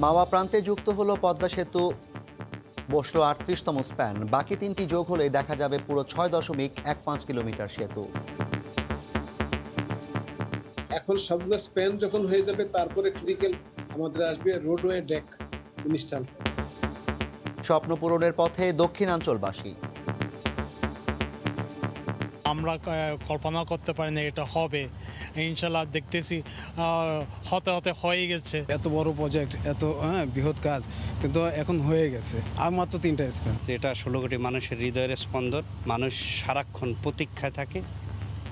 মাওয়া প্রান্তে যুক্ত হলো পদ্মা সেতু, বসলো ৩৮তম স্প্যান। বাকি ৩টি যোগ হলেই দেখা যাবে পুরো ৬.১৫ কিলোমিটার সেতু। এখন সবগুলো স্প্যান যখন হয়ে যাবে তারপরে ক্রিটিক্যাল আমাদের আসবে রোডওয়ে ডেক ইনস্টল। স্বপ্ন পূরণের পথে দক্ষিণাঞ্চলবাসী। আমরা কল্পনা করতে পারি না এটা হবে, ইনশাল্লাহ দেখতেছি হতে হতে হয়ে গেছে। এত বড় প্রজেক্ট, এত বৃহৎ কাজ, কিন্তু এখন হয়ে গেছে। আর মাত্র ৩টা স্প্যান। এটা ১৬ কোটি মানুষের হৃদয়ের স্পন্দন। মানুষ সারাক্ষণ প্রতীক্ষায় থাকে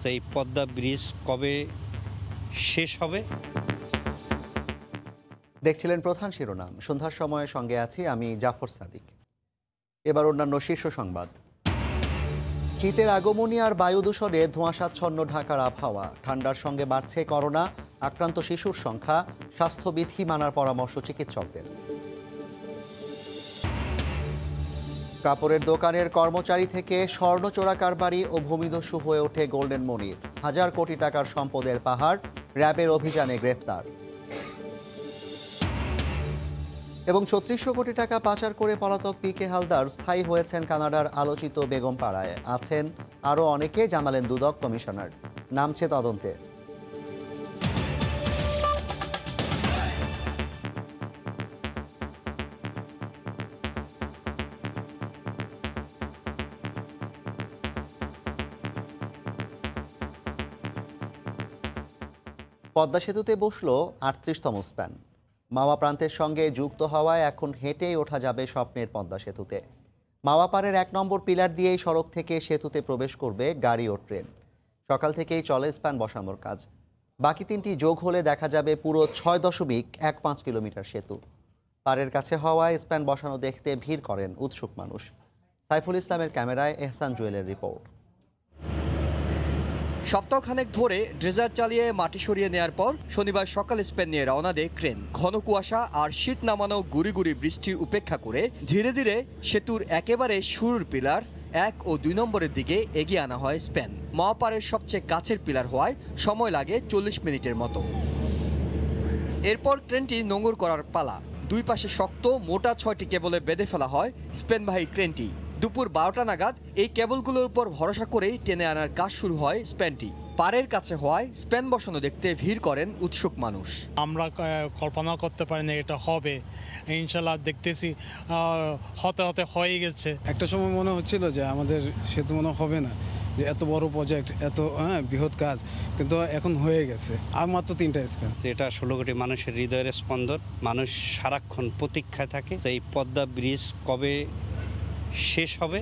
যে এই পদ্মা ব্রিজ কবে শেষ হবে। দেখছিলেন প্রধান শিরোনাম। সন্ধ্যার সময়ের সঙ্গে আছি আমি জাফর সাদিক। এবার অন্যান্য শীর্ষ সংবাদ। শীতের আগমনী আর বায়ু দূষণে ধোঁয়াশাচ্ছন্ন ঢাকার আবহাওয়া। ঠান্ডার সঙ্গে বাড়ছে করোনা আক্রান্ত শিশুর সংখ্যা। স্বাস্থ্যবিধি মানার পরামর্শ চিকিৎসকদের। কাপড়ের দোকানের কর্মচারী থেকে স্বর্ণ চোরা কারবারি ও ভূমিদস্যু হয়ে ওঠে গোল্ডেন মনির। হাজার কোটি টাকার সম্পদের পাহাড়, র্যাবের অভিযানে গ্রেফতার। এবং ৩৬০০ কোটি টাকা পাচার করে পলাতক পিকে হালদার স্থায়ী হয়েছেন কানাডার আলোচিত বেগমপাড়ায়। আছেন আরও অনেকে, জানালেন দুদক কমিশনার। নামছে তদন্তে। পদ্মা সেতুতে বসল ৩৮তম স্প্যান। মাওয়া প্রান্তের সঙ্গে যুক্ত হওয়ায় এখন হেঁটেই ওঠা যাবে স্বপ্নের পদ্মা সেতুতে। মাওয়া পাড়ের ১ নম্বর পিলার দিয়েই সড়ক থেকে সেতুতে প্রবেশ করবে গাড়ি ও ট্রেন। সকাল থেকেই চলে স্প্যান বসানোর কাজ। বাকি ৩টি যোগ হলে দেখা যাবে পুরো ৬.১৫ কিলোমিটার সেতু। পাড়ের কাছে হওয়ায় স্প্যান বসানো দেখতে ভিড় করেন উৎসুক মানুষ। সাইফুল ইসলামের ক্যামেরায় এহসান জুয়েলের রিপোর্ট। সপ্তাহখানেক ধরে ড্রেজার চালিয়ে মাটি সরিয়ে নেয়ার পর শনিবার সকালে স্পেন নিয়ে রওনা দেয় ক্রেন। ঘন কুয়াশা আর শীত নামানো গুড়ি গুড়ি বৃষ্টি উপেক্ষা করে ধীরে ধীরে সেতুর একেবারে শুরুর পিলার ১ ও ২ নম্বরের দিকে এগিয়ে আনা হয় স্পেন। মাওপাড়ের সবচেয়ে কাছের পিলার হওয়ায় সময় লাগে ৪০ মিনিটের মতো। এরপর ট্রেনটি নোঙর করার পালা। দুই পাশে শক্ত মোটা ৬টি কেবলে বেঁধে ফেলা হয় স্পেনবাহী ক্রেনটি। দুপুর ১২টা নাগাদ এই কেবলগুলোর উপর ভরসা করেই টেনে আনার কাজ শুরু হয় স্প্যানটি। পাড়ের কাছে হওয়ায় স্প্যান বসানো দেখতে ভিড় করেন উৎসুক মানুষ। আমরা কল্পনা করতে পারি না এটা হবে, ইনশাল্লাহ দেখতেছি হতে হতে হয়ে গেছে। একটা সময় মনে হচ্ছিল যে আমাদের সেতু মনে হবে না, যে এত বড় প্রজেক্ট, এত বৃহৎ কাজ, কিন্তু এখন হয়ে গেছে। আর মাত্র 3টা স্প্যান। এটা ১৬ কোটি মানুষের হৃদয়ের স্পন্দন। মানুষ সারাক্ষণ প্রতীক্ষায় থাকে যে এই পদ্মা ব্রিজ কবে শেষ হবে।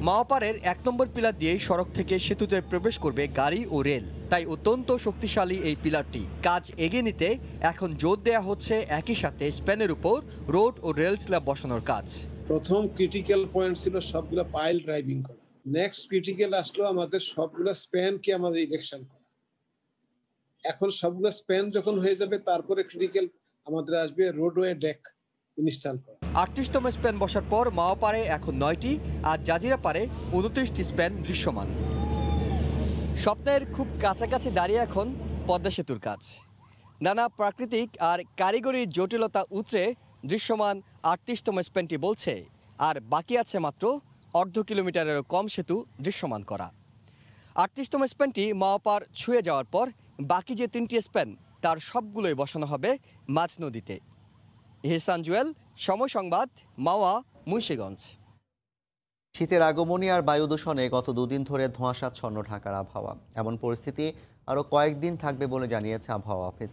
মাওপাড়ের ১ নম্বর পিলার দিয়েই সড়ক থেকে সেতুতে প্রবেশ করবে গাড়ি ও রেল। তাই অত্যন্ত শক্তিশালী এই পিলারটি কাজ এগিয়ে নিতে এখন জোর দেয়া হচ্ছে একই সাথে স্প্যানের উপর রোড ও রেল স্ল্যাব বসানোর কাজ। প্রথম ক্রিটিক্যাল পয়েন্ট ছিল সবগুলো পাইল ড্রাইভিং করা। নেক্সট ক্রিটিক্যাল আসলো আমাদের সবগুলো স্প্যানকে আমাদের ইলেকশন করা। এখন সবগুলো স্প্যান যখন হয়ে যাবে তারপরে ক্রিটিক্যাল আমাদের আসবে রোডওয়ে ডেক ইনস্টল করা। ৩৮তম স্প্যান বসার পর মাওপাড়ে এখন ৯টি আর জাজিরা পারে ২৯টি স্প্যান দৃশ্যমান। স্বপ্নের খুব কাছাকাছি দাঁড়িয়ে এখন পদ্মা সেতুর কাজ। নানা প্রাকৃতিক আর কারিগরি জটিলতা উতরে দৃশ্যমান ৩৮তম স্প্যানটি বলছে আর বাকি আছে মাত্র অর্ধ কিলোমিটারেরও কম সেতু দৃশ্যমান করা। ৩৮তম স্প্যানটি মাওপাড় ছুঁয়ে যাওয়ার পর বাকি যে ৩টি স্প্যান তার সবগুলোই বসানো হবে মাঝ নদীতে। এহসান জুয়েল, সময় সংবাদ, মাওয়া, মুন্সিগঞ্জ। শীতের আগমনী আর বায়ু দূষণে গত দুদিন ধরে ধোঁয়াশাচ্ছন্ন ঢাকার আবহাওয়া। এমন পরিস্থিতি আরও কয়েকদিন থাকবে বলে জানিয়েছে আবহাওয়া অফিস।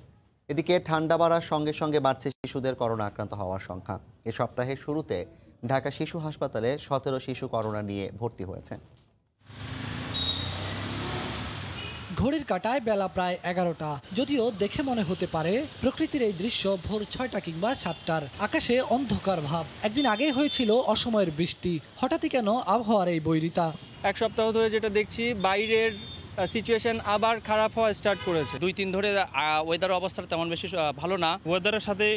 এদিকে ঠান্ডা বাড়ার সঙ্গে সঙ্গে বাড়ছে শিশুদের করোনা আক্রান্ত হওয়ার সংখ্যা। এ সপ্তাহের শুরুতে ঢাকা শিশু হাসপাতালে ১৭ শিশু করোনা নিয়ে ভর্তি হয়েছে। ঘড়ির কাঁটায় বেলা প্রায় ১১টা। যদিও দেখে মনে হতে পারে প্রকৃতির এই দৃশ্য ভোর ৬টা কিংবা ৭টার। আকাশে অন্ধকার ভাব। একদিন আগে হয়েছিল অসময়ের বৃষ্টি। হঠাৎই কেন আবহাওয়ার এই বৈরিতা? এক সপ্তাহ ধরে যেটা দেখছি বাইরের সিচুয়েশন আবার খারাপ হওয়া স্টার্ট করেছে। ২-৩ ধরে ওয়েদার অবস্থা তেমন বেশি ভালো না। ওয়েদারের সাথে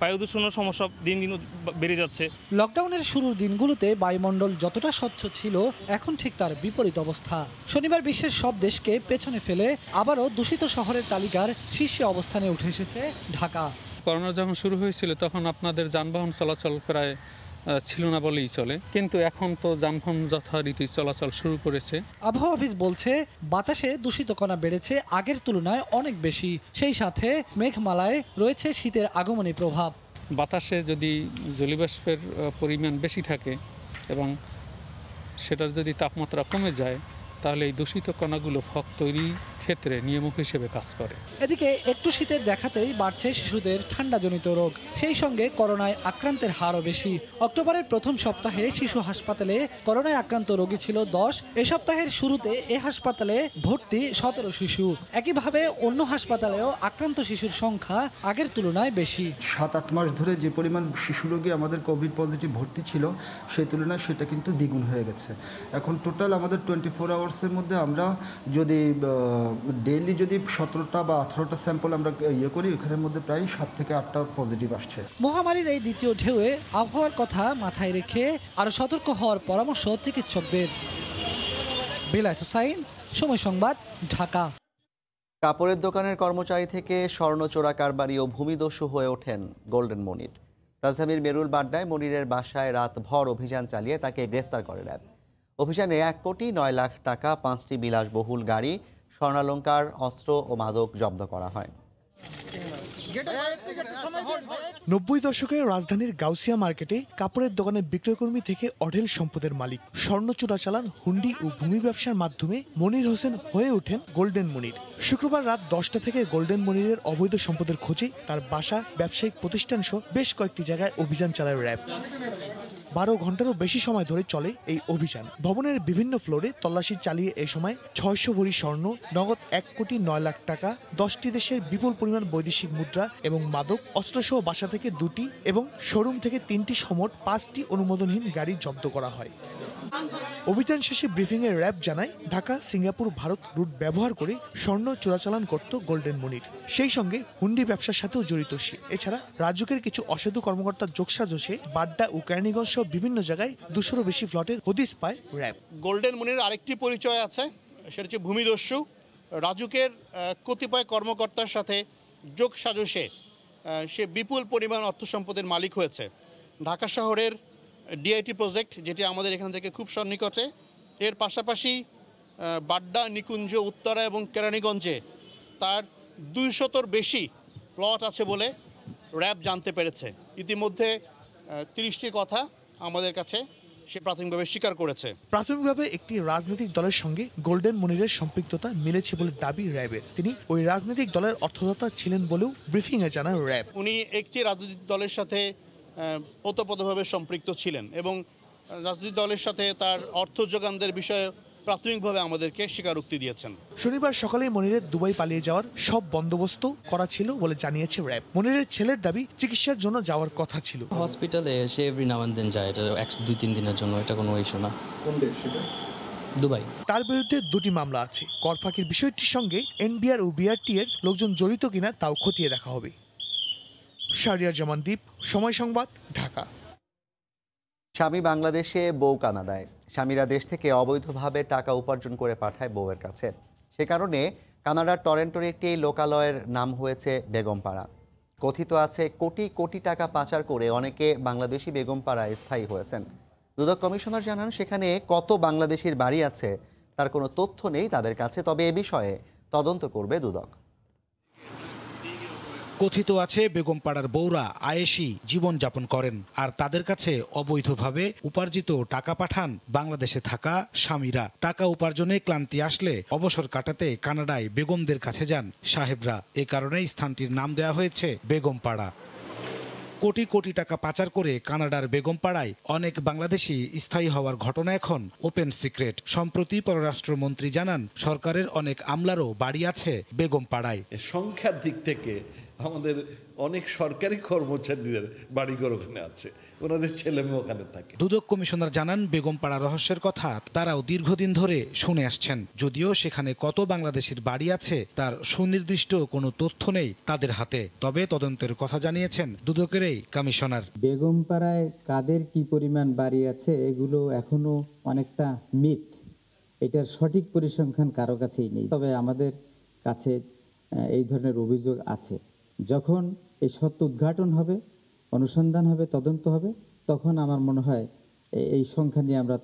বায়ু দূষণের সমস্যা দিন দিন বেড়ে যাচ্ছে। লকডাউনের শুরুর দিনগুলোতে বায়ুমণ্ডল যতটা স্বচ্ছ ছিল এখন ঠিক তার বিপরীত অবস্থা। শনিবার বিশ্বের সব দেশকে পেছনে ফেলে আবারও দূষিত শহরের তালিকার শীর্ষে অবস্থানে উঠে এসেছে ঢাকা। করোনা যখন শুরু হয়েছিল তখন আপনাদের যানবাহন চলাচল প্রায় ছিল না বলেই চলে, কিন্তু এখন তো যানবাহন যথারীতি চলাচল শুরু করেছে। আবহাওয়া অফিস বলছে বাতাসে দূষিত কণা বেড়েছে আগের তুলনায় অনেক বেশি, সেই সাথে মেঘমালায় রয়েছে শীতের আগমনী প্রভাব। বাতাসে যদি জলীয়বাষ্পের পরিমাণ বেশি থাকে এবং সেটার যদি তাপমাত্রা কমে যায় তাহলে এই দূষিত কণাগুলো ফগ তৈরির ক্ষেত্রে নিয়ামক হিসেবে কাজ করে। এদিকে একটু শীতের দেখাতেই বাড়ছে শিশুদের ঠান্ডাজনিত রোগ, সেই সঙ্গে করোনায় আক্রান্তের হারও বেশি। অক্টোবরের প্রথম সপ্তাহে শিশু হাসপাতালে করোনায় আক্রান্ত রোগী ছিল 10। এ সপ্তাহের শুরুতে এ হাসপাতালে ভর্তি 17 শিশু। একইভাবে অন্য হাসপাতালেও আক্রান্ত শিশুর সংখ্যা আগের তুলনায় বেশি। 7-8 মাস ধরে যে পরিমাণ শিশু রোগী আমাদের কোভিড পজিটিভ ভর্তি ছিল সেই তুলনায় সেটা কিন্তু দ্বিগুণ হয়ে গেছে। এখন টোটাল আমাদের 24 আওয়ার্সের মধ্যে আমরা যদি ডেইলি যদি 17টা বা 18টা স্যাম্পল আমরা করি, ওখানের মধ্যে প্রায় 7 থেকে 8টা পজিটিভ আসছে। মহামারীর এই দ্বিতীয় ঢেউয়ে আবহাওয়ার কথা মাথায় রেখে আরও সতর্ক হওয়ার পরামর্শ চিকিৎসকদের। বিলায়েত হোসাইন, সময় সংবাদ, ঢাকা। কাপড়ের দোকানের কর্মচারী থেকে স্বর্ণ চোরা কারবারি ও ভূমিদস্যু হয়ে ওঠেন গোল্ডেন মনির। রাজধানীর মেরুল বাড্ডায় মনিরের বাসায় রাতভর অভিযান চালিয়ে তাকে গ্রেফতার করে র্যাব। অভিযানে 1,09,00,000 টাকা, 5টি বিলাসবহুল গাড়ি, স্বর্ণালংকার, অস্ত্র ও মাদক জব্দ করা হয়। 90 দশকের রাজধানীর গাউসিয়া মার্কেটে কাপড়ের দোকানে বিক্রয়কর্মী থেকে অঢেল সম্পদের মালিক, স্বর্ণ চোরাচালান, হুন্ডি ও ভূমি ব্যবসার মাধ্যমে মনির হোসেন হয়ে ওঠেন গোল্ডেন মনির। শুক্রবার রাত 10টা থেকে গোল্ডেন মনিরের অবৈধ সম্পদের খোঁজে তার বাসা, ব্যবসায়িক প্রতিষ্ঠান সহ বেশ কয়েকটি জায়গায় অভিযান চালায় র্যাব। 12 ঘন্টারও বেশি সময় ধরে চলে এই অভিযান। ভবনের বিভিন্ন ফ্লোরে তল্লাশি চালিয়ে এ সময় 600 ভরি স্বর্ণ, নগদ 1,09,00,000 টাকা, 10টি দেশের বিপুল পরিমাণ বৈদেশিক মুদ্রা এবং মাদক, অস্ত্রসহ বাসা থেকে 2টি এবং শোরুম থেকে 3টি সমোট 5টি অনুমোদনহীন গাড়ি জব্দ করা হয়। অভিযান শেষে ব্রিফিংয়ে র্যাব জানায় ঢাকা, সিঙ্গাপুর, ভারত রুট ব্যবহার করে স্বর্ণ চোরাচালান করত গোল্ডেন মনির। সেই সঙ্গে হুন্ডি ব্যবসার সাথেও জড়িত সে। এছাড়া রাজুকের কিছু অসাধু কর্মকর্তার যোগসাজশে বাড্ডা ও কেরানীগঞ্জ সহ বিভিন্ন জায়গায় 200-ও বেশি ফ্লটের হদিস পায় র্যাব। গোল্ডেন মনির আরেকটি পরিচয় আছে, সেটা হচ্ছে ভূমিদস্যু। রাজুকের কতিপয় কর্মকর্তার সাথে যোগসাজশে সে বিপুল পরিমাণ অর্থ সম্পদের মালিক হয়েছে। ঢাকা শহরের ডিআইটি প্রজেক্ট, যেটি আমাদের এখান থেকে খুব সন্নিকটে, এর পাশাপাশি বাড্ডা, নিকুঞ্জ, উত্তরা এবং কেরানীগঞ্জে তার 200-র বেশি প্লট আছে বলে র্যাব জানতে পেরেছে। ইতিমধ্যে 30টির কথা আমাদের কাছে সে প্রাথমিকভাবে স্বীকার করেছে। প্রাথমিকভাবে একটি রাজনৈতিক দলের সঙ্গে গোল্ডেন মনিরের সম্পৃক্ততা মিলেছে বলে দাবি র্যাবের। তিনি ওই রাজনৈতিক দলের অর্থদাতা ছিলেন বলেও ব্রিফিংয়ে জানায় র্যাব। উনি একটি রাজনৈতিক দলের সাথে ওতপ্রোতভাবে সম্পৃক্ত ছিলেন এবং রাজনৈতিক দলের সাথে তার অর্থ যোগানদের বিষয়ে প্রাথমিকভাবে আমাদেরকে স্বীকারোক্তি দিয়েছেন। শনিবার সকালে মনিরের দুবাই পালিয়ে যাওয়ার সব বন্দোবস্ত করা ছিল বলে জানিয়েছে র্যাব। মনিরের ছেলের দাবি চিকিৎসার জন্য যাওয়ার কথা ছিল। হসপিটালে সে এভরি নাও এন্ড দেন যায়, এটা 2-3 দিনের জন্য, এটা কোনো ইস্যু না। কোন দেশ সেটা? দুবাই। তার বিরুদ্ধে 2টি মামলা আছে। করফাকির বিষয়টির সঙ্গে এনবিআর ও বিআরটি এর লোকজন জড়িত কিনা তাও খতিয়ে দেখা হবে। শাহরিয়ার জামান দ্বীপ, সময় সংবাদ, ঢাকা। স্বামী বাংলাদেশে, বউ কানাডায়। স্বামীরা দেশ থেকে অবৈধভাবে টাকা উপার্জন করে পাঠায় বউয়ের কাছে। সে কারণে কানাডার টরেন্টোর একটি লোকালয়ের নাম হয়েছে বেগমপাড়া। কথিত আছে কোটি কোটি টাকা পাচার করে অনেকে বাংলাদেশি বেগমপাড়ায় স্থায়ী হয়েছেন। দুদক কমিশনার জানান, সেখানে কত বাংলাদেশির বাড়ি আছে তার কোনো তথ্য নেই তাদের কাছে, তবে এ বিষয়ে তদন্ত করবে দুদক। কথিত আছে বেগমপাড়ার বউরা আয়েশি জীবনযাপন করেন, আর তাদের কাছে অবৈধভাবে উপার্জিত টাকা পাঠান বাংলাদেশে থাকা স্বামীরা। টাকা উপার্জনে ক্লান্তি আসলে অবসর কাটাতে কানাডায় বেগমদের কাছে যান সাহেবরা। এ কারণে স্থানটির নাম দেওয়া হয়েছে বেগমপাড়া। কোটি কোটি টাকা পাচার করে কানাডার বেগমপাড়ায় অনেক বাংলাদেশি স্থায়ী হওয়ার ঘটনা এখন ওপেন সিক্রেট। সম্প্রতি পররাষ্ট্রমন্ত্রী জানান, সরকারের অনেক আমলারও বাড়ি আছে বেগমপাড়ায়। সংখ্যার দিক থেকে আমাদের অনেক সরকারি কর্মচারীদের বাড়িঘর ওখানে আছে, ওনাদের ছেলেমেয়ে ওখানে থাকে। দুদক কমিশনার জানান, বেগমপাড়া রহস্যের কথা তারাও দীর্ঘদিন ধরে শুনে আসছেন, যদিও সেখানে কত বাংলাদেশের বাড়ি আছে তার সুনির্দিষ্ট কোনো তথ্য নেই তাদের হাতে। তবে তদন্তের কথা জানিয়েছেন দুদকের এই কমিশনার। বেগমপাড়ায় কাদের কি পরিমাণ বাড়ি আছে এগুলো এখনো অনেকটা মিথ, এটার সঠিক পরিসংখ্যান কারো কাছেই নেই। তবে আমাদের কাছে এই ধরনের অভিযোগ আছে যখন এই সত্য উদ্ঘাটন হবে, অনুসন্ধান হবে, তদন্ত হবে, তখন আমার মনে হয় এই সংখ্যা নিয়ে আমরা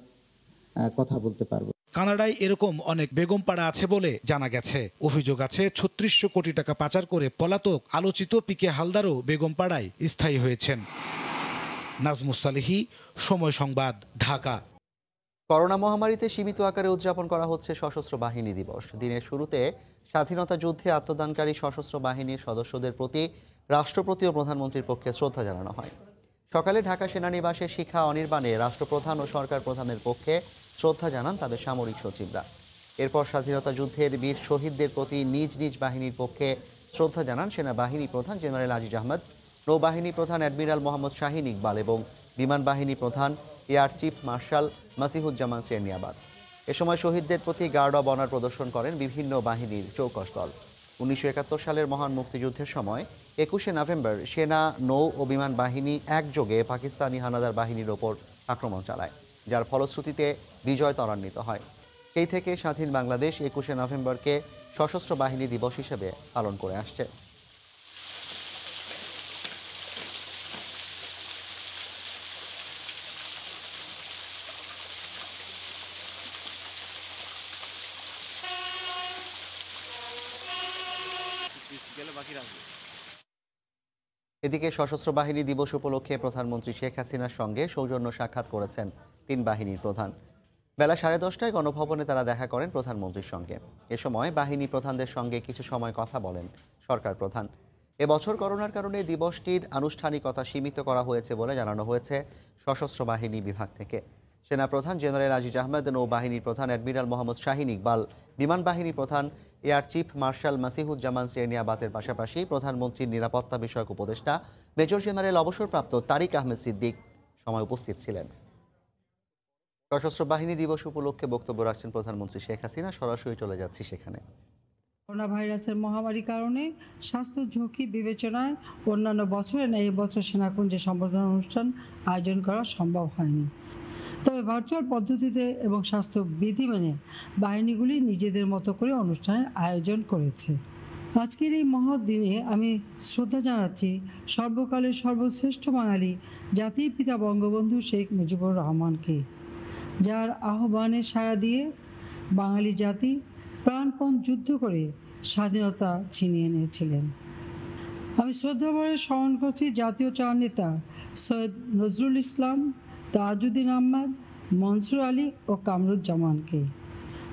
কথা বলতে পারবো। কানাডায় এরকম অনেক বেগমপাড়া আছে বলে জানা গেছে। অভিযোগ আছে ৩৬০০ কোটি টাকা পাচার করে পলাতক আলোচিত পিকে হালদারও বেগমপাড়ায় স্থায়ী হয়েছেন। নাজমুস সালেহী, সময় সংবাদ, ঢাকা। করোনা মহামারীতে সীমিত আকারে উদযাপন করা হচ্ছে সশস্ত্র বাহিনী দিবস। দিনের শুরুতে স্বাধীনতা যুদ্ধে আত্মদানকারী সশস্ত্র বাহিনীর সদস্যদের প্রতি রাষ্ট্রপতি ও প্রধানমন্ত্রীর পক্ষে শ্রদ্ধা জানানো হয়। সকালে ঢাকা সেনানিবাসে শিখা অনির্বাণে রাষ্ট্রপ্রধান ও সরকার প্রধানের পক্ষে শ্রদ্ধা জানান তাদের সামরিক সচিবরা। এরপর স্বাধীনতা যুদ্ধের বীর শহীদদের প্রতি নিজ নিজ বাহিনীর পক্ষে শ্রদ্ধা জানান সেনাবাহিনী প্রধান জেনারেল আজিজ আহমেদ, নৌবাহিনী প্রধান অ্যাডমিরাল মোহাম্মদ শাহীন ইকবাল এবং বিমান বাহিনী প্রধান air chief marshal Masihuzzaman Serniabat. এ সময় শহীদদের প্রতি গার্ড অব অনার প্রদর্শন করেন বিভিন্ন বাহিনীর চৌকস দল। ১৯৭১ সালের মহান মুক্তিযুদ্ধের সময় ২১শে নভেম্বর সেনা, নৌ ও বিমান বাহিনী একযোগে পাকিস্তানি হানাদার বাহিনীর ওপর আক্রমণ চালায়, যার ফলশ্রুতিতে বিজয় ত্বরান্বিত হয়। সেই থেকে স্বাধীন বাংলাদেশ ২১শে নভেম্বরকে সশস্ত্র বাহিনী দিবস হিসেবে পালন করে আসছে। এদিকে সশস্ত্র বাহিনী দিবস উপলক্ষে প্রধানমন্ত্রী শেখ হাসিনার সঙ্গে সৌজন্য সাক্ষাৎ করেছেন ৩ বাহিনীর প্রধান। বেলা 10:30টায় গণভবনে তারা দেখা করেন প্রধানমন্ত্রীর সঙ্গে। এ সময় বাহিনী প্রধানদের সঙ্গে কিছু সময় কথা বলেন সরকার প্রধান। এবছর করোনার কারণে দিবসটির আনুষ্ঠানিকতা সীমিত করা হয়েছে বলে জানানো হয়েছে সশস্ত্র বাহিনী বিভাগ থেকে। সেনাপ্রধান জেনারেল আজিজ আহমেদ, নৌবাহিনীর প্রধান অ্যাডমিরাল মোহাম্মদ শাহীন ইকবাল, বিমান বাহিনী প্রধান এয়ার চিফ মার্শাল মাসিহুজ্জামান সেরনিয়াবাতের পাশাপাশি প্রধানমন্ত্রীর নিরাপত্তা বিষয়ক উপদেষ্টা মেজর জেনারেল অবসরপ্রাপ্ত তারিক আহমেদ সিদ্দিক সময় উপস্থিত ছিলেন। সশস্ত্র বাহিনী দিবস উপলক্ষে বক্তব্য রাখছেন প্রধানমন্ত্রী শেখ হাসিনা। সরাসরি চলে যাচ্ছি সেখানে। করোনা ভাইরাসের মহামারীর কারণে স্বাস্থ্য ঝুঁকি বিবেচনায় অন্যান্য বছরে নেই এবছর সেনাকুঞ্জে সম্বর্ধনা অনুষ্ঠান আয়োজন করা সম্ভব হয়নি। তবে ভার্চুয়াল পদ্ধতিতে এবং স্বাস্থ্য বিধি মেনে বাহিনীগুলি নিজেদের মতো করে অনুষ্ঠানের আয়োজন করেছে। আজকের এই মহৎ দিনে আমি শ্রদ্ধা জানাচ্ছি সর্বকালের সর্বশ্রেষ্ঠ বাঙালি জাতির পিতা বঙ্গবন্ধু শেখ মুজিবুর রহমানকে, যার আহ্বানে সাড়া দিয়ে বাঙালি জাতি প্রাণপণ যুদ্ধ করে স্বাধীনতা ছিনিয়ে নিয়েছিলেন। আমি শ্রদ্ধাভরে স্মরণ করছি জাতীয় চার নেতা সৈয়দ নজরুল ইসলাম, তাজউদ্দিন আহমদ, মনসুর আলী ও কামরুজ্জামানকে।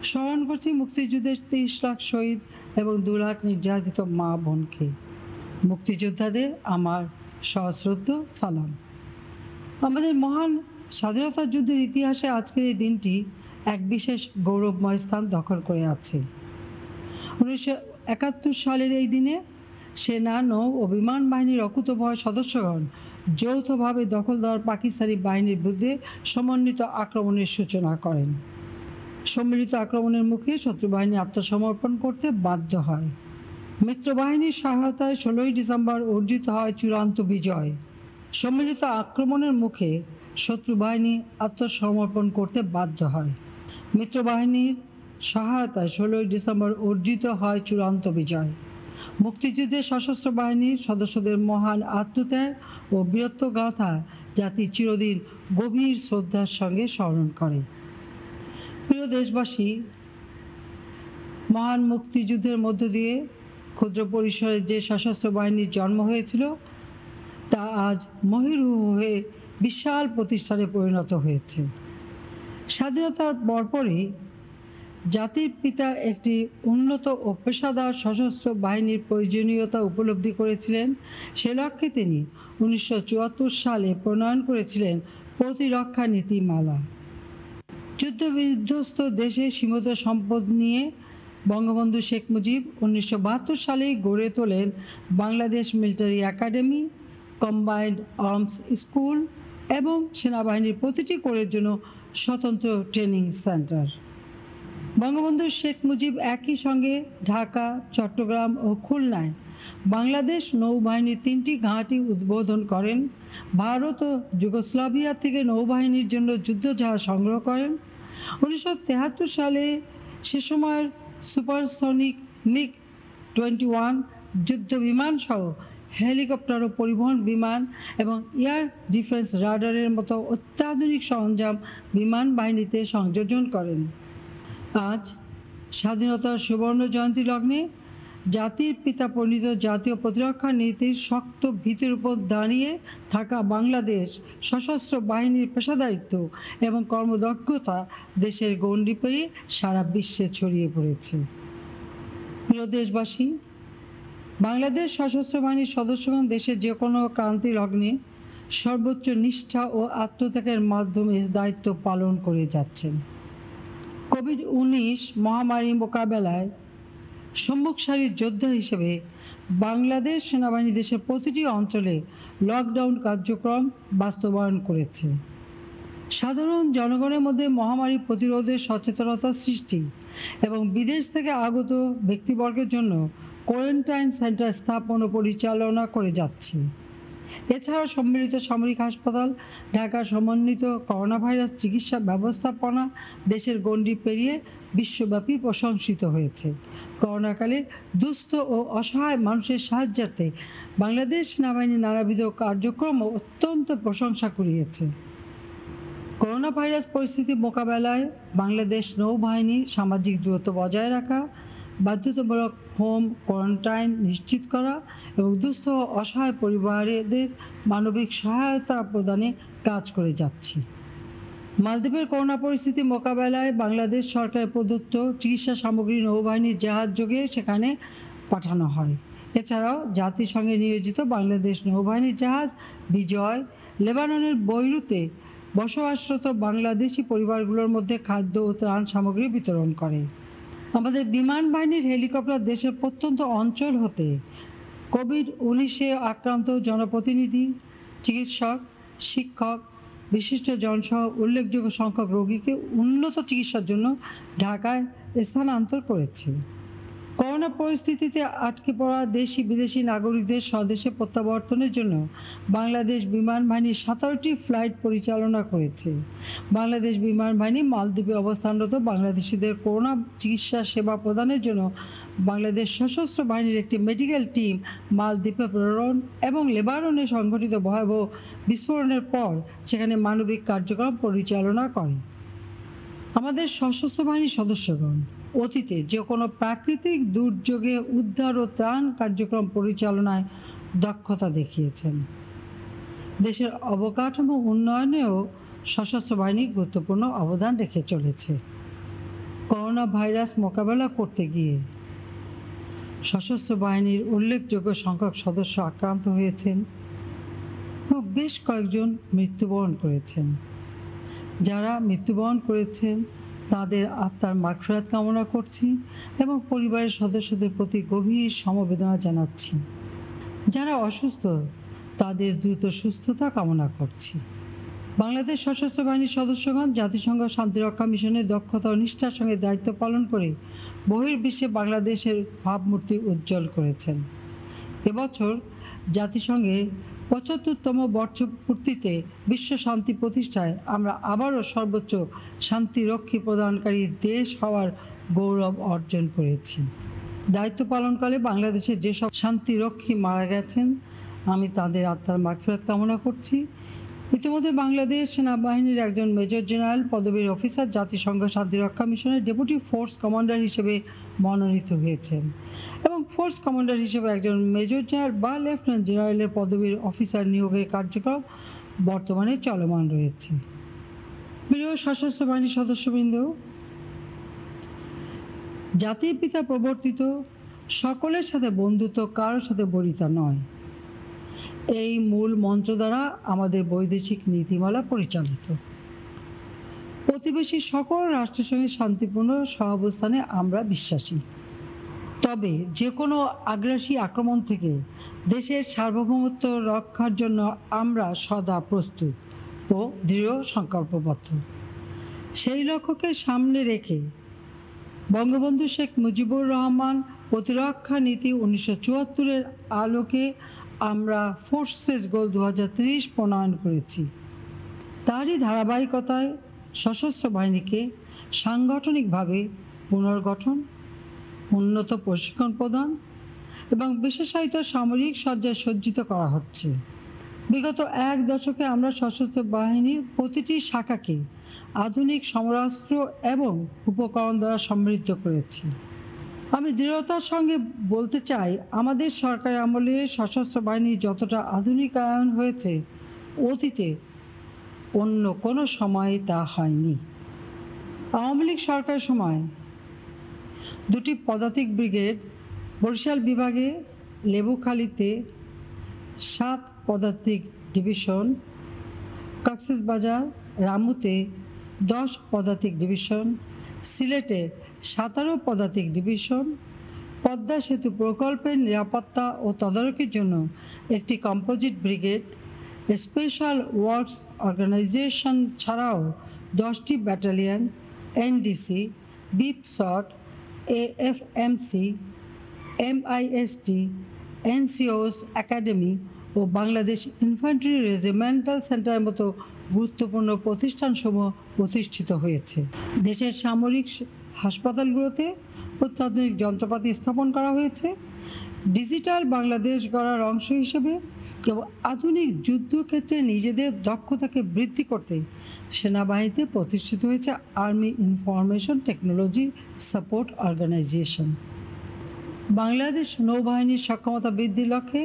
স্মরণ করছি মুক্তিযুদ্ধের ৩০ লাখ শহীদ এবং ২ লাখ নির্যাতিত মা বোনকে। মুক্তিযোদ্ধাদের আমার সশ্রদ্ধ সালাম। আমাদের মহান স্বাধীনতা যুদ্ধের ইতিহাসে আজকের এই দিনটি এক বিশেষ গৌরবময় স্থান দখল করে আছে। ১৯৭১ সালের এই দিনে সেনা, নৌ ও বিমান বাহিনীর অকুতোভয় সদস্যগণ যৌথভাবে দখলদার পাকিস্তানি বাহিনীর বিরুদ্ধে সমন্বিত আক্রমণের সূচনা করেন। সম্মিলিত আক্রমণের মুখে শত্রু বাহিনী আত্মসমর্পণ করতে বাধ্য হয়। মিত্র বাহিনীর সহায়তায় ১৬ই ডিসেম্বর অর্জিত হয় চূড়ান্ত বিজয়। সম্মিলিত আক্রমণের মুখে শত্রু বাহিনী আত্মসমর্পণ করতে বাধ্য হয়। মিত্র বাহিনীর সহায়তায় ১৬ই ডিসেম্বর অর্জিত হয় চূড়ান্ত বিজয়। মুক্তিযুদ্ধে সশস্ত্র বাহিনীর সদস্যদের মহান আত্মত্যাগ ও বীরত্ব গাথা জাতি চিরদিন গভীর শ্রদ্ধার সঙ্গে স্মরণ করে। প্রিয় দেশবাসী, মহান মুক্তিযুদ্ধের মধ্য দিয়ে ক্ষুদ্র পরিসরে যে সশস্ত্র বাহিনীর জন্ম হয়েছিল তা আজ মহিরুহ হয়ে বিশাল প্রতিষ্ঠানে পরিণত হয়েছে। স্বাধীনতার পরপরই জাতির পিতা একটি উন্নত ও পেশাদার সশস্ত্র বাহিনীর প্রয়োজনীয়তা উপলব্ধি করেছিলেন। সে লক্ষ্যে তিনি ১৯৭৪ সালে প্রণয়ন করেছিলেন প্রতিরক্ষা নীতিমালা। যুদ্ধবিধ্বস্ত দেশে সীমিত সম্পদ নিয়ে বঙ্গবন্ধু শেখ মুজিব ১৯৭২ সালে গড়ে তোলেন Bangladesh military academy, combined arms school এবং সেনাবাহিনীর প্রতিটি কোরের জন্য স্বতন্ত্র ট্রেনিং সেন্টার। বঙ্গবন্ধু শেখ মুজিব একই সঙ্গে ঢাকা, চট্টগ্রাম ও খুলনায় বাংলাদেশ নৌবাহিনীর ৩টি ঘাঁটি উদ্বোধন করেন। ভারত ও যুগোস্লাভিয়া থেকে নৌবাহিনীর জন্য যুদ্ধজাহাজ সংগ্রহ করেন। ১৯৭৩ সালে সে সময়ের সুপারসনিক মিগ 21 যুদ্ধ বিমান সহ হেলিকপ্টার ও পরিবহন বিমান এবং এয়ার ডিফেন্স রাডারের মতো অত্যাধুনিক সরঞ্জাম বিমান বাহিনীতে সংযোজন করেন। আজ স্বাধীনতার সুবর্ণ জয়ন্তী লগ্নে জাতির পিতা প্রণীত জাতীয় প্রতিরক্ষা নীতির শক্ত ভিতের উপর দাঁড়িয়ে থাকা বাংলাদেশ সশস্ত্র বাহিনীর পেশাদারিত্ব এবং কর্মদক্ষতা দেশের গণ্ডি পেরিয়ে সারা বিশ্বে ছড়িয়ে পড়েছে। প্রিয় দেশবাসী, বাংলাদেশ সশস্ত্র বাহিনীর সদস্যগণ দেশের যে কোনো ক্রান্তি লগ্নে সর্বোচ্চ নিষ্ঠা ও আত্মত্যাগের মাধ্যমে দায়িত্ব পালন করে যাচ্ছেন। কোভিড-19 মহামারী মোকাবেলায় সম্মুখ সারির যোদ্ধা হিসেবে বাংলাদেশ সেনাবাহিনী দেশের প্রতিটি অঞ্চলে লকডাউন কার্যক্রম বাস্তবায়ন করেছে। সাধারণ জনগণের মধ্যে মহামারী প্রতিরোধের সচেতনতা সৃষ্টি এবং বিদেশ থেকে আগত ব্যক্তিবর্গের জন্য কোয়ারেন্টাইন সেন্টার স্থাপন ও পরিচালনা করে যাচ্ছে। এছাড়াও সম্মিলিত সামরিক হাসপাতাল, ঢাকার সমন্বিত করোনা ভাইরাস চিকিৎসা ব্যবস্থাপনা দেশের গণ্ডি পেরিয়ে বিশ্বব্যাপী প্রশংসিত হয়েছে। করোনাকালে দুস্থ ও অসহায় মানুষের সাহায্যার্থে বাংলাদেশ সেনাবাহিনী নানাবিধ কার্যক্রম অত্যন্ত প্রশংসা কুড়িয়েছে। করোনা ভাইরাস পরিস্থিতি মোকাবেলায় বাংলাদেশ নৌবাহিনী সামাজিক দূরত্ব বজায় রাখা, বাধ্যতামূলক হোম কোয়ারেন্টাইন নিশ্চিত করা এবং দুস্থ ও অসহায় পরিবারদের মানবিক সহায়তা প্রদানে কাজ করে যাচ্ছি। মালদ্বীপের করোনা পরিস্থিতি মোকাবেলায় বাংলাদেশ সরকার প্রদত্ত চিকিৎসা সামগ্রী নৌবাহিনীর জাহাজ যোগে সেখানে পাঠানো হয়। এছাড়াও জাতিসংঘে নিয়োজিত বাংলাদেশ নৌবাহিনীর জাহাজ বিজয় লেবাননের বৈরুতে বসবাসরত বাংলাদেশি পরিবারগুলোর মধ্যে খাদ্য ও ত্রাণ সামগ্রী বিতরণ করে। আমাদের বিমান বাহিনীর হেলিকপ্টার দেশের প্রত্যন্ত অঞ্চল হতে কোভিড-19 আক্রান্ত জনপ্রতিনিধি, চিকিৎসক, শিক্ষক, বিশিষ্ট জনসহ উল্লেখযোগ্য সংখ্যক রোগীকে উন্নত চিকিৎসার জন্য ঢাকায় স্থানান্তর করেছে। করোনা পরিস্থিতিতে আটকে পড়া দেশি বিদেশি নাগরিকদের স্বদেশে প্রত্যাবর্তনের জন্য বাংলাদেশ বিমান বাহিনী 17টি ফ্লাইট পরিচালনা করেছে। বাংলাদেশ বিমান বাহিনী মালদ্বীপে অবস্থানরত বাংলাদেশিদের করোনা চিকিৎসা সেবা প্রদানের জন্য বাংলাদেশ সশস্ত্র বাহিনীর একটি মেডিকেল টিম মালদ্বীপে প্রেরণ এবং লেবাননে সংঘটিত ভয়াবহ বিস্ফোরণের পর সেখানে মানবিক কার্যক্রম পরিচালনা করে। আমাদের সশস্ত্র বাহিনীর সদস্যগণ অতীতে যে কোনো প্রাকৃতিক দুর্যোগে উদ্ধার ও ত্রাণ কার্যক্রম পরিচালনায় দক্ষতা দেখিয়েছেন। দেশের অবকাঠামো উন্নয়নেও সশস্ত্র বাহিনী গুরুত্বপূর্ণ অবদান রেখে চলেছে। করোনা ভাইরাস মোকাবেলা করতে গিয়ে সশস্ত্র বাহিনীর উল্লেখযোগ্য সংখ্যক সদস্য আক্রান্ত হয়েছেন এবং বেশ কয়েকজন মৃত্যুবরণ করেছেন। যারা মৃত্যুবরণ করেছেন তাদের আত্মার মাগফিরাত কামনা করছি এবং পরিবারের সদস্যদের প্রতি গভীর সমবেদনা জানাচ্ছি। যারা অসুস্থ তাদের দ্রুত সুস্থতা কামনা করছি। বাংলাদেশ সশস্ত্র বাহিনীর সদস্যগণ জাতিসংঘ শান্তিরক্ষা মিশনের দক্ষতা ও নিষ্ঠার সঙ্গে দায়িত্ব পালন করে বহির্বিশ্বে বাংলাদেশের ভাবমূর্তি উজ্জ্বল করেছেন। এবছর জাতিসংঘের 75তম বর্ষপূর্তিতে বিশ্ব শান্তি প্রতিষ্ঠায় আমরা আবারও সর্বোচ্চ শান্তিরক্ষী প্রদানকারী দেশ হওয়ার গৌরব অর্জন করেছি। দায়িত্ব পালনকালে বাংলাদেশের যেসব শান্তিরক্ষী মারা গেছেন আমি তাদের আত্মার মাগফিরাত কামনা করছি। ইতিমধ্যে বাংলাদেশ সেনাবাহিনীর একজন মেজর জেনারেল পদবীর অফিসার জাতিসংঘ শান্তিরক্ষা মিশনের ডেপুটি ফোর্স কমান্ডার হিসেবে মনোনীত হয়েছেন এবং ফোর্স কমান্ডার হিসেবে একজন মেজর জেনারেল বা লেফটেন্যান্ট জেনারেলের পদবীর অফিসার নিয়োগের কার্যক্রম বর্তমানে চলমান রয়েছে। প্রিয় সশস্ত্র বাহিনীর সদস্যবৃন্দ, জাতির পিতা প্রবর্তিত সকলের সাথে বন্ধুত্ব, কারোর সাথে বরিতা নয়, এই মূল মন্ত্র দ্বারা আমাদের বৈদেশিক নীতিমালা পরিচালিত। প্রতিবেশী সকল রাষ্ট্রের সঙ্গে শান্তিপূর্ণ সহাবস্থানে আমরা বিশ্বাসী। তবে যে কোনো আগ্রাসী আক্রমণ থেকে দেশের সার্বভৌমত্ব রক্ষার জন্য আমরা সদা প্রস্তুত ও দৃঢ় সংকল্পবদ্ধ। সেই লক্ষ্যকে সামনে রেখে বঙ্গবন্ধু শেখ মুজিবুর রহমান প্রতিরক্ষা নীতি 1974-এর আলোকে আমরা ফোর্সেস গোল 2030 প্রণয়ন করেছি। তারই ধারাবাহিকতায় সশস্ত্র বাহিনীকে সাংগঠনিকভাবে পুনর্গঠন, উন্নত প্রশিক্ষণ প্রদান, এবং বিশেষায়িত সামরিক সজ্জায় সজ্জিত করা হচ্ছে। বিগত এক দশকে আমরা সশস্ত্র বাহিনীর প্রতিটি শাখাকে আধুনিক সমরাস্ত্র এবং উপকরণ দ্বারা সমৃদ্ধ করেছি। আমি দৃঢ়তার সঙ্গে বলতে চাই, আমাদের সরকার আমলে সশস্ত্র বাহিনী যতটা আধুনিকায়ন হয়েছে, অতীতে অন্য কোনো সময়ে তা হয়নি। আওয়ামী লীগ সরকারের সময় 2টি পদাতিক ব্রিগেড, বরিশাল বিভাগে লেবুখালীতে 7 পদাতিক ডিভিশন, কক্সবাজার রামুতে 10 পদাতিক ডিভিশন, সিলেটে 17 পদাতিক ডিভিশন, পদ্মা সেতু প্রকল্পের নিরাপত্তা ও তদারকির জন্য একটি composite brigade, special works organisation ছাড়াও 10টি battalion, NDC, BIPSOT, AFMC, MIST, NCOs academy ও বাংলাদেশ ইনফ্যান্ট্রি রেজিমেন্টাল সেন্টারের মতো গুরুত্বপূর্ণ প্রতিষ্ঠানসমূহ প্রতিষ্ঠিত হয়েছে। দেশের সামরিক হাসপাতালগুলোতে অত্যাধুনিক যন্ত্রপাতি স্থাপন করা হয়েছে। ডিজিটাল বাংলাদেশ গড়ার অংশ হিসেবে এবং আধুনিক যুদ্ধক্ষেত্রে নিজেদের দক্ষতাকে বৃদ্ধি করতে সেনাবাহিনীতে প্রতিষ্ঠিত হয়েছে army information technology support organisation. Bangladesh নৌবাহিনীর সক্ষমতা বৃদ্ধির লক্ষ্যে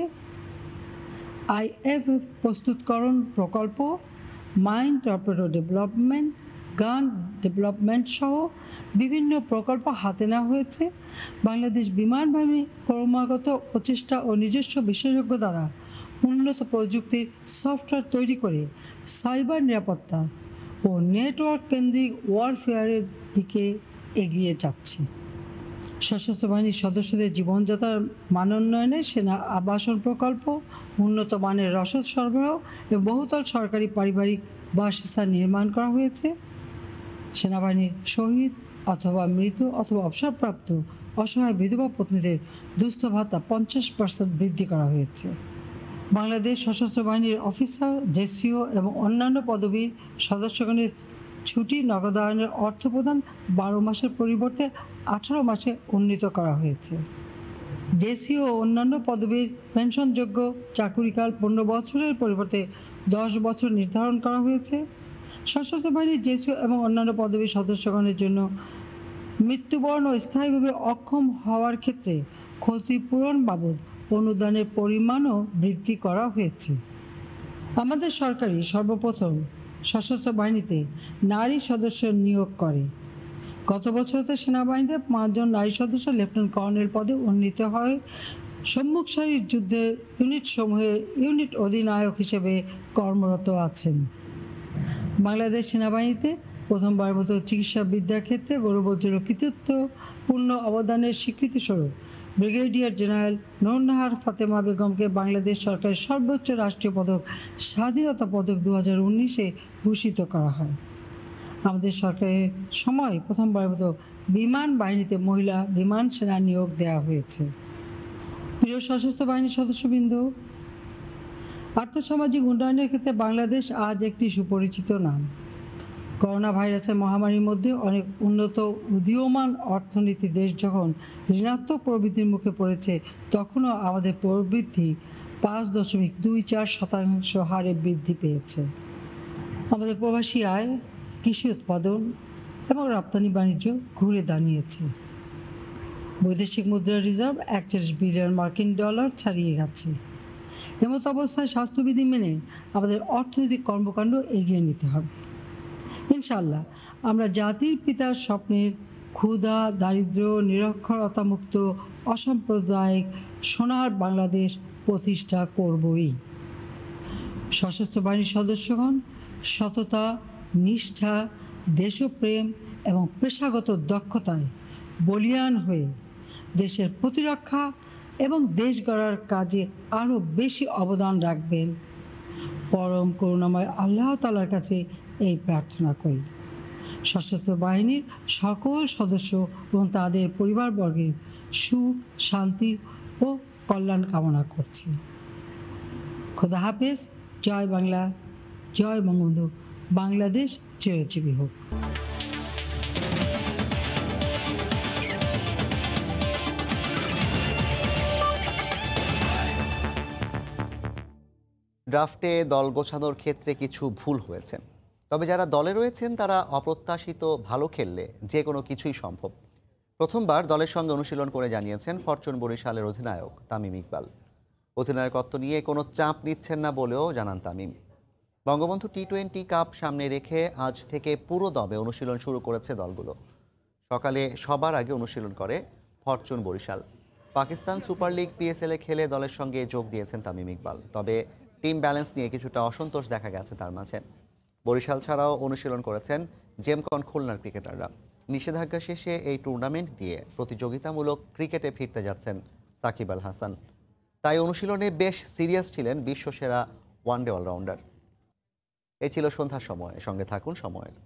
আইএফএফ প্রস্তুতকরণ প্রকল্প, mine torpedo development, gun development সহ বিভিন্ন প্রকল্প হাতে নেওয়া হয়েছে। বাংলাদেশ বিমান বাহিনী ক্রমাগত প্রচেষ্টা ও নিজস্ব বিশেষজ্ঞ দ্বারা উন্নত প্রযুক্তির সফটওয়্যার তৈরি করে সাইবার নিরাপত্তা ও নেটওয়ার্ক কেন্দ্রিক ওয়ারফেয়ারের দিকে এগিয়ে যাচ্ছে। সশস্ত্র বাহিনীর সদস্যদের জীবনযাত্রার মানোন্নয়নে সেনা আবাসন প্রকল্প, উন্নত মানের রসদ সরবরাহ এবং বহুতল সরকারি পারিবারিক বাসস্থান নির্মাণ করা হয়েছে। সেনাবাহিনীর শহীদ অথবা মৃত অথবা অবসরপ্রাপ্ত অসহায় বিধবা পত্নীদের দুস্থ ভাতা 50% বৃদ্ধি করা হয়েছে। বাংলাদেশ সশস্ত্র বাহিনীর অফিসার, জেসিও এবং অন্যান্য পদবীর সদস্যগণের ছুটি নগদায়নের অর্থ প্রদান 12 মাসের পরিবর্তে 18 মাসে উন্নীত করা হয়েছে। জেসিও ও অন্যান্য পদবীর পেনশনযোগ্য চাকুরিকাল 15 বছরের পরিবর্তে 10 বছর নির্ধারণ করা হয়েছে। সশস্ত্র বাহিনীর জেসিও এবং অন্যান্য পদবীর সদস্যগণের জন্য মৃত্যুবরণ ও স্থায়ীভাবে অক্ষম হওয়ার ক্ষেত্রে ক্ষতিপূরণ বাবদ অনুদানের পরিমাণও বৃদ্ধি করা হয়েছে। আমাদের সরকারই সর্বপ্রথম সশস্ত্র বাহিনীতে নারী সদস্য নিয়োগ করে। গত বছরতে সেনাবাহিনীতে 5 জন নারী সদস্য লেফটেন্যান্ট কর্নেল পদে উন্নীত হয়। সম্মুখ সারির যুদ্ধের ইউনিটসমূহের ইউনিট অধিনায়ক হিসেবে কর্মরত আছেন। বাংলাদেশ সেনাবাহিনীতে প্রথমবার মতো চিকিৎসা বিদ্যার ক্ষেত্রে গৌরবোজ্জ্বল কৃতিত্বপূর্ণ অবদানের স্বীকৃতিস্বরূপ ব্রিগেডিয়ার জেনারেল নূরনাহার ফাতেমা বেগমকে বাংলাদেশ সরকারের সর্বোচ্চ রাষ্ট্রীয় পদক স্বাধীনতা পদক 2019-এ ভূষিত করা হয়। আমাদের সরকারের সময় প্রথমবার মতো বিমান বাহিনীতে মহিলা বিমান সেনা নিয়োগ দেওয়া হয়েছে। প্রিয় সশস্ত্র বাহিনীর সদস্যবৃন্দ, আর্থসামাজিক উন্নয়নের ক্ষেত্রে বাংলাদেশ আজ একটি সুপরিচিত নাম। করোনা ভাইরাসের মহামারীর মধ্যে অনেক উন্নত উদীয়মান অর্থনীতি দেশ যখন ঋণাত্মক প্রবৃদ্ধির মুখে পড়েছে, তখনও আমাদের প্রবৃদ্ধি 5.24% হারে বৃদ্ধি পেয়েছে। আমাদের প্রবাসী আয়, কৃষি উৎপাদন এবং রপ্তানি বাণিজ্য ঘুরে দাঁড়িয়েছে। বৈদেশিক মুদ্রা রিজার্ভ 41 বিলিয়ন মার্কিন ডলার ছাড়িয়ে গেছে। এমত অবস্থায় স্বাস্থ্যবিধি মেনে আমাদের অর্থনৈতিক কর্মকাণ্ড এগিয়ে নিতে হবে। ইনশাআল্লাহ আমরা জাতির পিতার স্বপ্নের ক্ষুধা, দারিদ্র, নিরক্ষরতামুক্ত, অসাম্প্রদায়িক সোনার বাংলাদেশ প্রতিষ্ঠা করবই। সশস্ত্র বাহিনীর সদস্যগণ সততা, নিষ্ঠা, দেশপ্রেম এবং পেশাগত দক্ষতায় বলীয়ান হয়ে দেশের প্রতিরক্ষা এবং দেশ গড়ার কাজে আরও বেশি অবদান রাখবেন। পরম করুণাময় আল্লাহ তাআলার কাছে এই প্রার্থনা করি। সশস্ত্র বাহিনীর সকল সদস্য এবং তাদের পরিবারবর্গের সুখ, শান্তি ও কল্যাণ কামনা করছি। খোদা হাফেজ। জয় বাংলা, জয় বঙ্গবন্ধু। বাংলাদেশ চিরজীবী হোক। ড্রাফটে দল গোছানোর ক্ষেত্রে কিছু ভুল হয়েছে, তবে যারা দলে রয়েছেন তারা অপ্রত্যাশিত ভালো খেললে যে কোনো কিছুই সম্ভব। প্রথমবার দলের সঙ্গে অনুশীলন করে জানিয়েছেন ফরচুন বরিশালের অধিনায়ক তামিম ইকবাল। অধিনায়কত্ব নিয়ে কোনো চাপ নিচ্ছেন না বলেও জানান তামিম। বঙ্গবন্ধু টি-20 কাপ সামনে রেখে আজ থেকে পুরো দমে অনুশীলন শুরু করেছে দলগুলো। সকালে সবার আগে অনুশীলন করে fortune Barishal. Pakistan super league পিএসএলে খেলে দলের সঙ্গে যোগ দিয়েছেন তামিম ইকবাল, তবে টিম ব্যালেন্স নিয়ে কিছুটা অসন্তোষ দেখা গেছে তার মাঝে। বরিশাল ছাড়াও অনুশীলন করেছেন জেমকন খুলনার ক্রিকেটাররা। নিষেধাজ্ঞা শেষে এই টুর্নামেন্ট দিয়ে প্রতিযোগিতামূলক ক্রিকেটে ফিরতে যাচ্ছেন সাকিব আল হাসান, তাই অনুশীলনে বেশ সিরিয়াস ছিলেন বিশ্বসেরা ওয়ানডে অলরাউন্ডার। এই ছিল সন্ধ্যার সময়, সঙ্গে থাকুন সময়ের।